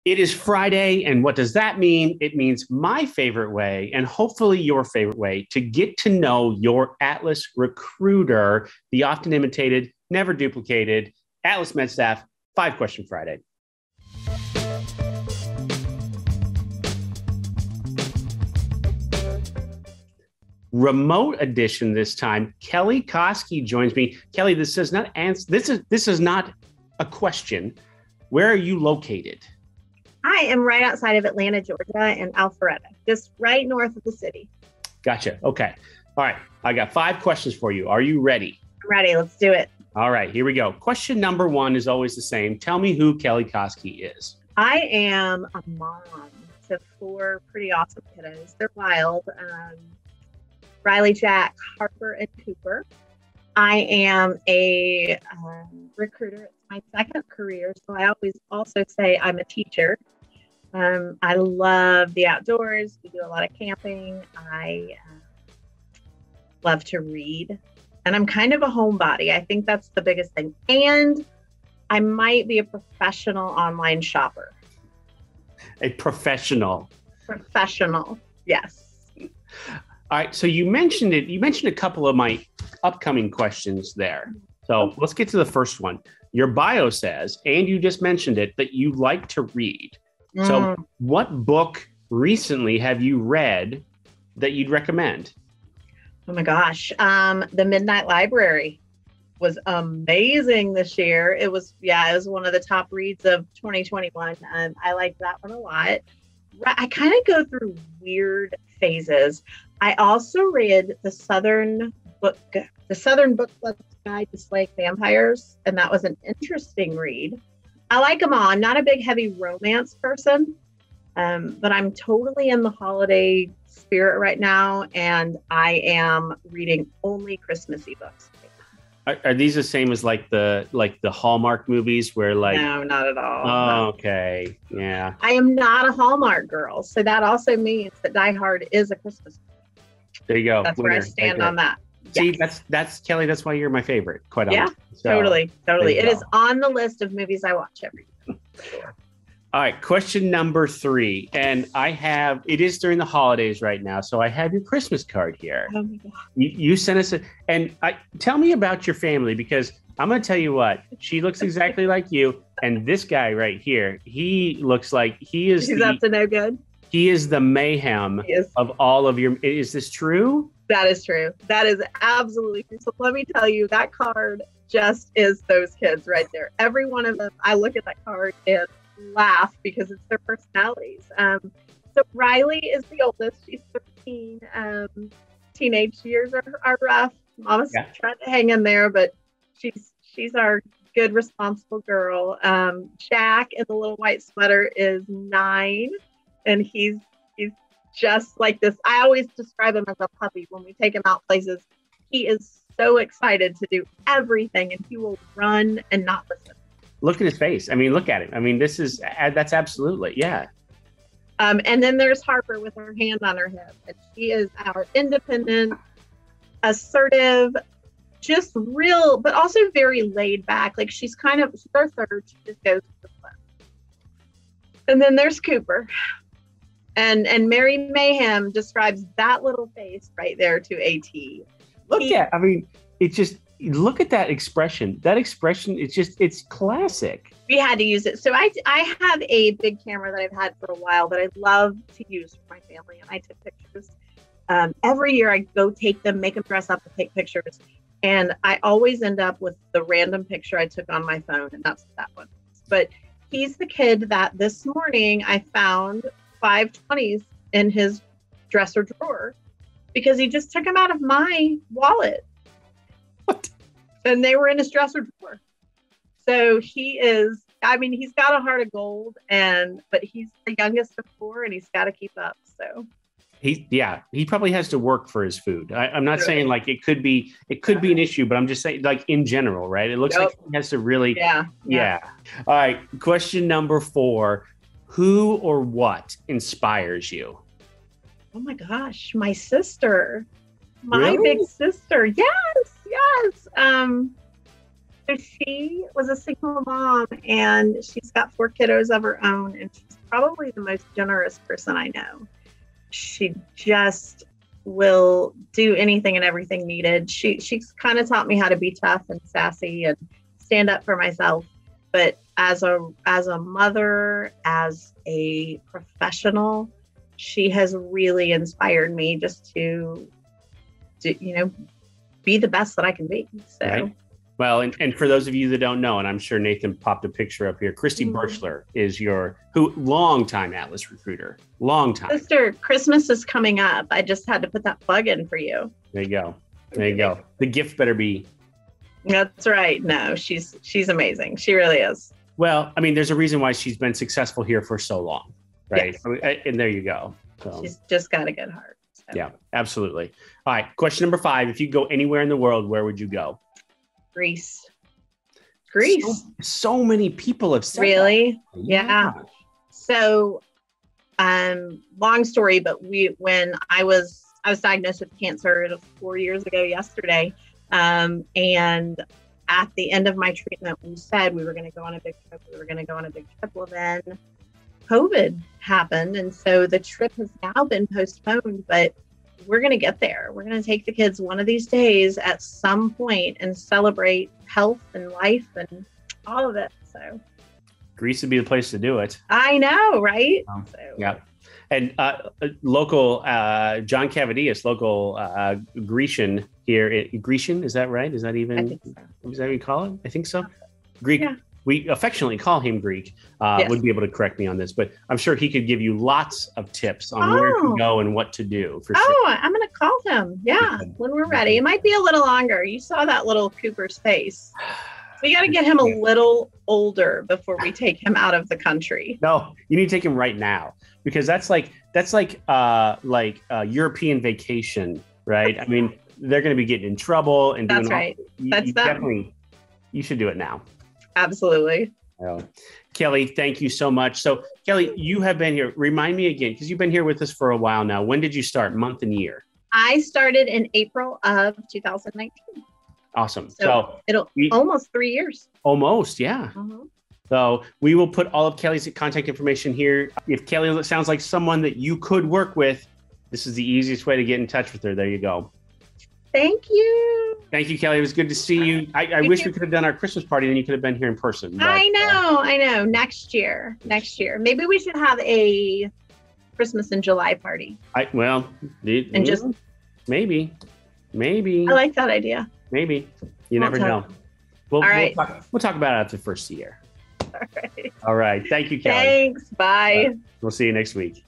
It is Friday, and what does that mean? It means my favorite way, and hopefully your favorite way, to get to know your Atlas recruiter, the often imitated, never duplicated Atlas MedStaff 5-Question Friday. Remote edition this time. Kelli Koski joins me. Kelli, this is not this is not a question. Where are you located? I am right outside of Atlanta, Georgia, in Alpharetta, just right north of the city. Gotcha. Okay. All right. I got 5 questions for you. Are you ready? I'm ready. Let's do it. All right. Here we go. Question number 1 is always the same. Tell me who Kelli Koski is. I am a mom to 4 pretty awesome kiddos. They're wild. Riley, Jack, Harper, and Cooper. I am a recruiter. It's my second career, so I always also say I'm a teacher. I love the outdoors. We do a lot of camping. I love to read, and I'm kind of a homebody. I think that's the biggest thing. And I might be a professional online shopper. A professional. Professional, yes. All right. So you mentioned it. You mentioned a couple of my upcoming questions there. So let's get to the first one. Your bio says, and you just mentioned it, that you like to read. So what book recently have you read that you'd recommend? Oh my gosh. The Midnight Library was amazing this year. It was one of the top reads of 2021. I liked that one a lot. I kind of go through weird phases. I also read the Southern Book Club Guide to Slay Vampires, and that was an interesting read. I like them all. I'm not a big, heavy romance person, but I'm totally in the holiday spirit right now, and I am reading only Christmassy books. Are these the same as like the Hallmark movies where No, not at all. Oh, okay. Yeah. I am not a Hallmark girl, so that also means that Die Hard is a Christmas book. There you go. That's where I stand on that. See, that's Kelli. That's why you're my favorite. Quite honestly. Yeah, totally. It is on the list of movies I watch every year. Sure. All right, question number 3, and it is during the holidays right now, so I have your Christmas card here. Oh my God. You sent us tell me about your family, because I'm going to tell you what, she looks exactly like you, and this guy right here, he looks like he's up to no good. He is the mayhem of all of your. Is this true? That is true. That is absolutely true. So let me tell you, that card just is those kids right there. Every one of them, I look at that card and laugh because it's their personalities. So Riley is the oldest. She's 13. Teenage years are rough. Mama's trying to hang in there, but she's our good, responsible girl. Jack in the little white sweater is 9, and he's just like this. I always describe him as a puppy when we take him out places. He is so excited to do everything, and he will run and not listen. Look at his face. I mean, look at him. I mean, that's absolutely, yeah. And then there's Harper with her hand on her hip, and she is our independent, assertive, just real, but also very laid back. Like she's our third. She just goes with the flow. And then there's Cooper. And Mary Mayhem describes that little face right there to a T. Look at that expression. That expression, it's classic. We had to use it. So I have a big camera that I've had for a while that I love to use for my family. And I took pictures. Every year I go take them, make them dress up and take pictures. And I always end up with the random picture I took on my phone. And that's that one. But he's the kid that this morning I found 520s in his dresser drawer because he just took them out of my wallet. What? And they were in his dresser drawer. So he's got a heart of gold, but he's the youngest of 4 and he's got to keep up. So he probably has to work for his food. I'm not saying like it could be an issue, but I'm just saying like in general, right? It looks like he has to really. Yeah. All right. Question number 4. Who or what inspires you? Oh my gosh, my sister. My Really? big sister. Yes. So she was a single mom, and she's got 4 kiddos of her own, and she's probably the most generous person I know. She just will do anything and everything needed. She's kind of taught me how to be tough and sassy and stand up for myself. But as a mother, as a professional, she has really inspired me just to be the best that I can be. So. Right. Well, and for those of you that don't know, and I'm sure Nathan popped a picture up here, Christy Birchler is your longtime Atlas recruiter. Long time. Sister, Christmas is coming up. I just had to put that plug in for you. There you go. There you go. The gift better be. That's right. No, she's amazing. She really is. Well, I mean, there's a reason why she's been successful here for so long, right? Yes. And there you go. So. She's just got a good heart. So. Yeah, absolutely. All right. Question number 5. If you could go anywhere in the world, where would you go? Greece. So many people have said really that. Yeah. So long story, but when I was diagnosed with cancer 4 years ago yesterday, and at the end of my treatment we said we were going to go on a big trip. Well, then COVID happened, and so the trip has now been postponed, but we're going to get there. We're going to take the kids one of these days at some point and celebrate health and life and all of it. So Greece would be the place to do it. I know, right? Yeah. And local John Cavadias, local Grecian here. Grecian, is that right? Is that even? I think so. Is that what you call it? I think so. Greek. Yeah. We affectionately call him Greek, yes. Would be able to correct me on this, but I'm sure he could give you lots of tips on where to go and what to do. For sure. I'm going to call him. Yeah, when we're ready. It might be a little longer. You saw that little Cooper's face. We got to get him a little older before we take him out of the country. No, you need to take him right now, because that's like European vacation, right? I mean, they're going to be getting in trouble and doing. That's right. You definitely, you should do it now. Absolutely. Kelli, thank you so much. So, Kelli, you have been here. Remind me again, because you've been here with us for a while now. When did you start? Month and year? I started in April of 2019. Awesome. So almost 3 years. Almost, yeah. Uh-huh. So we will put all of Kelli's contact information here. If Kelli sounds like someone that you could work with, this is the easiest way to get in touch with her. There you go. Thank you. Thank you, Kelli. It was good to see you. I wish we could have done our Christmas party, then you could have been here in person. But, I know. Next year. Maybe we should have a Christmas in July party. Maybe. I like that idea. Maybe. You never know. We'll talk about it after the first year. All right. All right. Thank you, Kelli. Thanks. Bye. We'll see you next week.